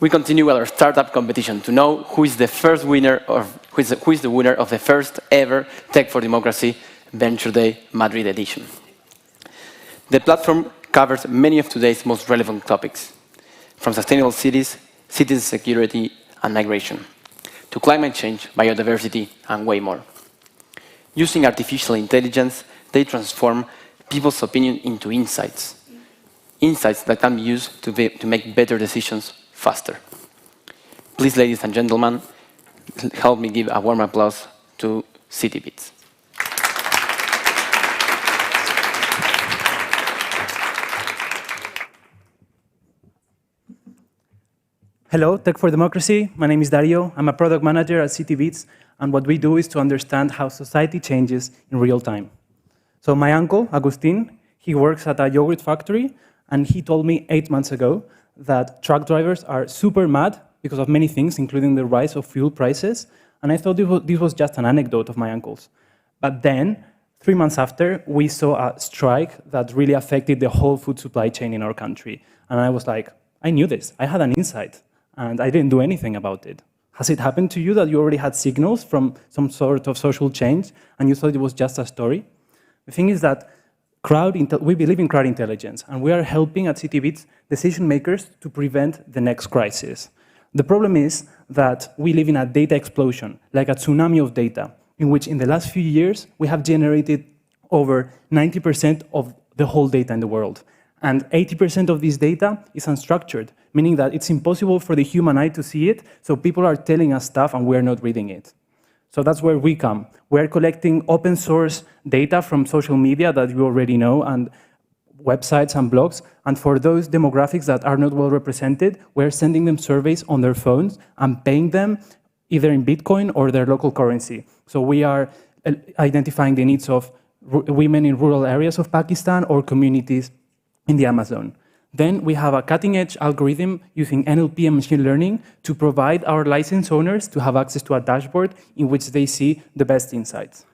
We continue with our startup competition to know who is the first winner of who is the winner of the first ever Tech4Democracy Venture Day Madrid edition. The platform covers many of today's most relevant topics, from sustainable cities, citizen security and migration, to climate change, biodiversity, and way more. Using artificial intelligence, they transform people's opinion into insights. Insights that can be used to make better decisions faster. Please, ladies and gentlemen, help me give a warm applause to Citibeats. Hello, Tech4Democracy. My name is Darío. I'm a product manager at Citibeats, and what we do is to understand how society changes in real time. So my uncle, Agustin, he works at a yogurt factory, and he told me 8 months ago that truck drivers are super mad because of many things, including the rise of fuel prices, and I thought this was just an anecdote of my uncle's. But then, 3 months after, we saw a strike that really affected the whole food supply chain in our country. And I was like, I knew this, I had an insight, and I didn't do anything about it. Has it happened to you that you already had signals from some sort of social change, and you thought it was just a story? The thing is that we believe in crowd intelligence, and we are helping at Citibeats decision makers to prevent the next crisis. The problem is that we live in a data explosion, like a tsunami of data, in which in the last few years we have generated over 90% of the whole data in the world. And 80% of this data is unstructured, meaning that it's impossible for the human eye to see it, so people are telling us stuff and we're not reading it. So that's where we come. We're collecting open source data from social media that you already know, and websites and blogs. And for those demographics that are not well represented, we're sending them surveys on their phones and paying them either in Bitcoin or their local currency. So we are identifying the needs of women in rural areas of Pakistan or communities in the Amazon. Then we have a cutting-edge algorithm using NLP and machine learning to provide our license owners to have access to a dashboard in which they see the best insights.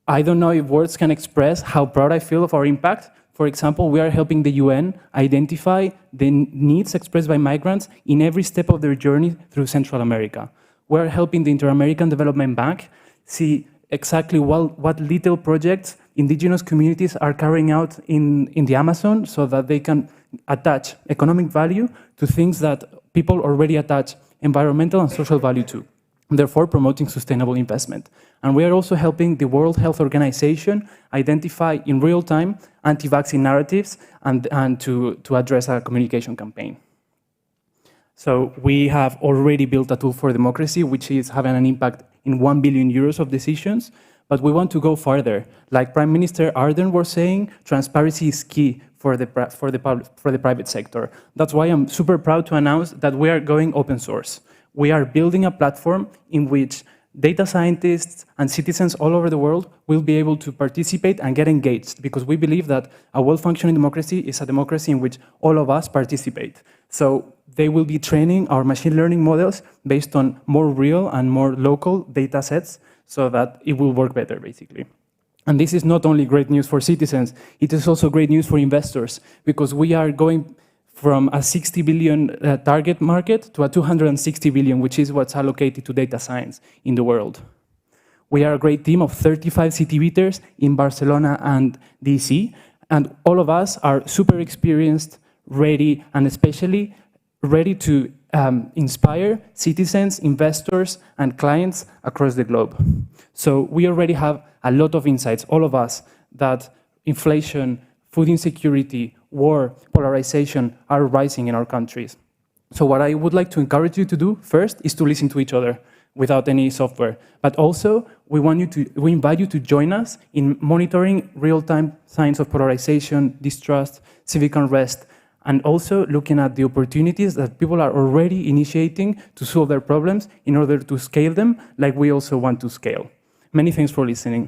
I don't know if words can express how proud I feel of our impact. For example, we are helping the UN identify the needs expressed by migrants in every step of their journey through Central America. We are helping the Inter-American Development Bank see exactly what little projects indigenous communities are carrying out in the Amazon so that they can attach economic value to things that people already attach environmental and social value to, therefore promoting sustainable investment. And we are also helping the World Health Organization identify in real time anti-vaccine narratives and to address a communication campaign. So we have already built a tool for democracy, which is having an impact in 1 billion euros of decisions, but we want to go farther. Like Prime Minister Arden was saying, transparency is key for the private sector. That's why I'm super proud to announce that we are going open source. We are building a platform in which data scientists and citizens all over the world will be able to participate and get engaged, because we believe that a well-functioning democracy is a democracy in which all of us participate. So they will be training our machine learning models based on more real and more local data sets so that it will work better, basically. And this is not only great news for citizens, it is also great news for investors, because we are going from a 60 billion target market to a 260 billion, which is what's allocated to data science in the world. We are a great team of 35 Citibeaters in Barcelona and DC, and all of us are super experienced, ready, and especially ready to inspire citizens, investors, and clients across the globe. So we already have a lot of insights, all of us, that inflation, food insecurity, war, polarization are rising in our countries. So what I would like to encourage you to do first is to listen to each other without any software. But also, we invite you to join us in monitoring real-time signs of polarization, distrust, civic unrest, and also looking at the opportunities that people are already initiating to solve their problems in order to scale them like we also want to scale. Many thanks for listening.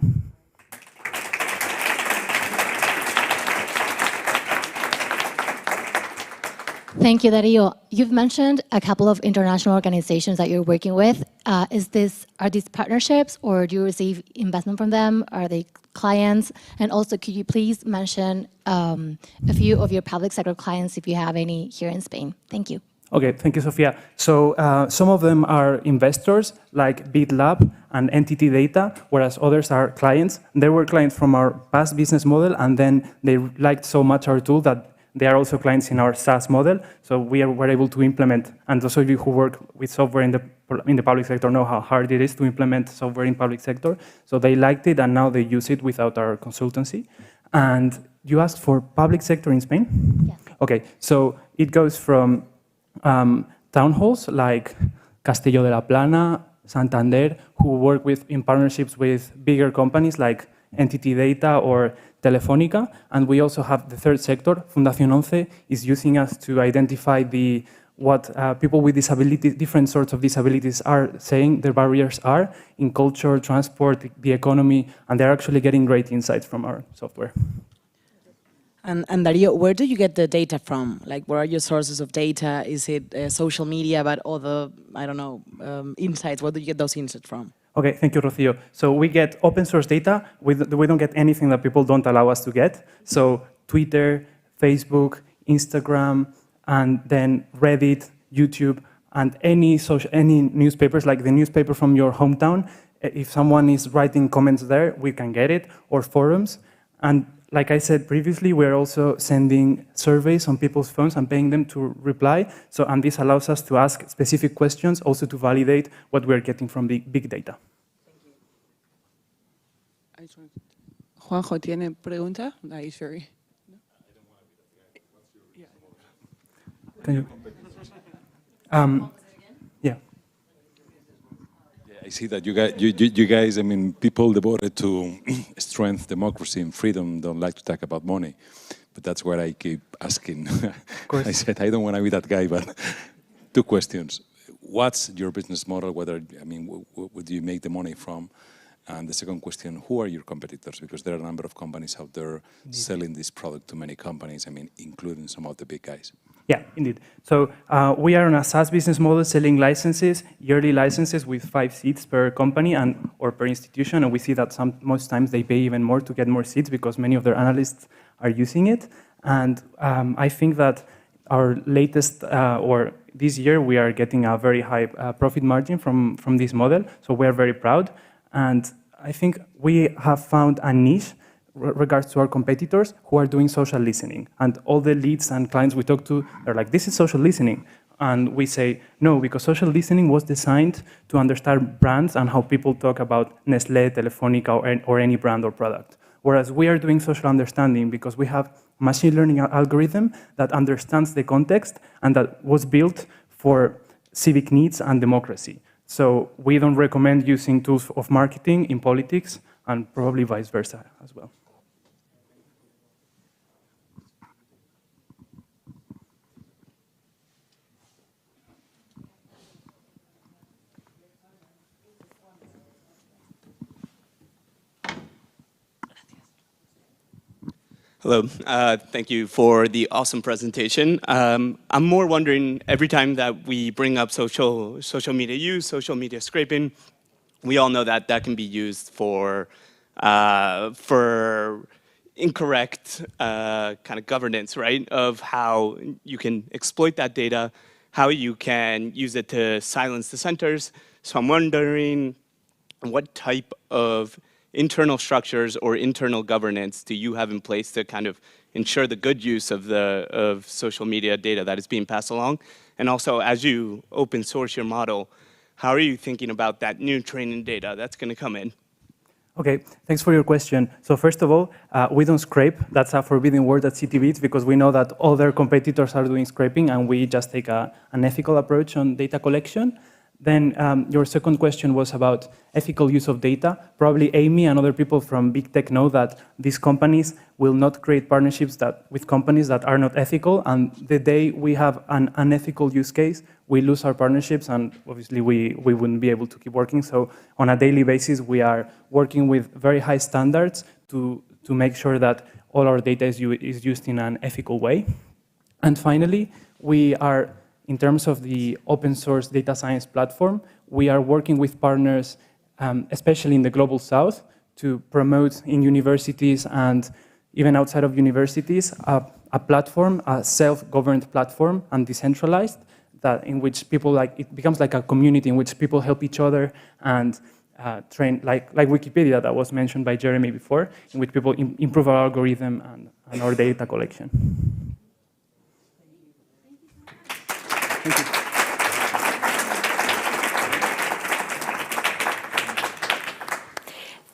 Thank you, Darío. You've mentioned a couple of international organizations that you're working with. Are these partnerships, or do you receive investment from them? Are they clients? And also, could you please mention a few of your public sector clients, if you have any, here in Spain? Thank you. Okay, thank you, Sofia. So some of them are investors, like BitLab and Entity Data, whereas others are clients. They were clients from our past business model, and then they liked so much our tool that they are also clients in our SaaS model. So were able to implement, and those of you who work with software in the public sector know how hard it is to implement software in public sector. So they liked it, and now they use it without our consultancy. And you asked for public sector in Spain? Yes. Okay, so it goes from town halls like Castelló de la Plana, Santander, who work in partnerships with bigger companies like Entity Data or Telefónica. And we also have the third sector. Fundación 11 is using us to identify what people with disabilities, different sorts of disabilities are saying their barriers are in culture, transport, the economy, and they're actually getting great insights from our software. And Darío, where do you get the data from? Like, where are your sources of data? Is it social media, but other, I don't know, insights? Where do you get those insights from? Okay, thank you, Rocío. So we get open source data. We don't get anything that people don't allow us to get. So Twitter, Facebook, Instagram, and then Reddit, YouTube, and any newspapers, like the newspaper from your hometown. If someone is writing comments there, we can get it, or forums. And like I said previously, we're also sending surveys on people's phones and paying them to reply. And this allows us to ask specific questions, also to validate what we're getting from big data. Juanjo, ¿tiene pregunta? That is very... Can you? Yeah. I see that you guys, I mean, people devoted to strength, democracy, and freedom don't like to talk about money. But that's what I keep asking. Of course. I said, I don't want to be that guy, but two questions. What's your business model? Where do you make the money from? And the second question, who are your competitors? Because there are a number of companies out there selling this product to many companies, I mean, including some of the big guys. Yeah, indeed. So we are on a SaaS business model selling licenses, yearly licenses with 5 seats per company or per institution. And we see that most times they pay even more to get more seats because many of their analysts are using it. And I think that our latest, or this year, we are getting a very high profit margin from this model. So we are very proud. And I think we have found a niche regards to our competitors who are doing social listening. And all the leads and clients we talk to are like, this is social listening. And we say, no, because social listening was designed to understand brands and how people talk about Nestlé, Telefónica, or any brand or product. Whereas we are doing social understanding because we have machine learning algorithm that understands the context and that was built for civic needs and democracy. So we don't recommend using tools of marketing in politics and probably vice versa as well. Hello, thank you for the awesome presentation. I'm more wondering, every time that we bring up social media use, social media scraping, we all know that that can be used for incorrect kind of governance, right? Of how you can exploit that data, how you can use it to silence dissenters. So I'm wondering what type of internal structures or internal governance do you have in place to kind of ensure the good use of social media data that is being passed along? And also, as you open source your model, how are you thinking about that new training data that's going to come in? Okay, thanks for your question. So first of all, we don't scrape. That's a forbidden word at Citibeats because we know that other competitors are doing scraping and we just take an ethical approach on data collection. Then your second question was about ethical use of data. Probably Amy and other people from big tech know that these companies will not create partnerships with companies that are not ethical. And the day we have an unethical use case, we lose our partnerships and obviously we wouldn't be able to keep working. So on a daily basis, we are working with very high standards to make sure that all our data is used in an ethical way. And finally, we are, in terms of the open source data science platform, we are working with partners, especially in the Global South, to promote in universities and even outside of universities a platform, a self-governed platform and decentralized that in which people it becomes like a community in which people help each other and train, like Wikipedia that was mentioned by Jeremy before, in which people improve our algorithm and our data collection. Thank you.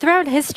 Throughout history,